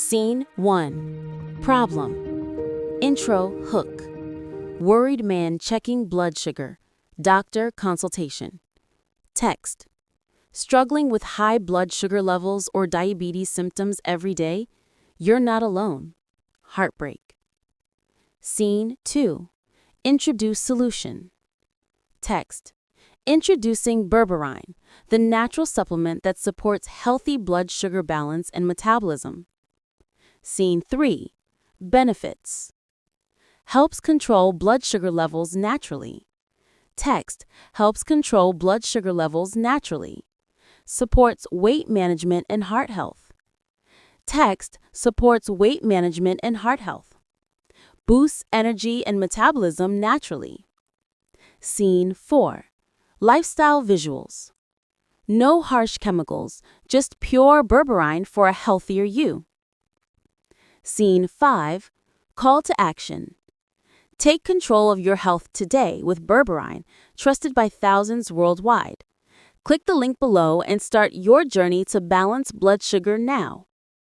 Scene 1. Problem. Intro hook. Worried man checking blood sugar. Doctor consultation. Text. Struggling with high blood sugar levels or diabetes symptoms every day? You're not alone. Heartbreak. Scene 2. Introduce solution. Text. Introducing Berberine, the natural supplement that supports healthy blood sugar balance and metabolism. Scene 3. Benefits. Helps control blood sugar levels naturally. Text. Helps control blood sugar levels naturally. Supports weight management and heart health. Text. Supports weight management and heart health. Boosts energy and metabolism naturally. Scene 4. Lifestyle visuals. No harsh chemicals, just pure berberine for a healthier you. Scene 5. Call to action. Take control of your health today with Berberine, trusted by thousands worldwide. Click the link below and start your journey to balance blood sugar now.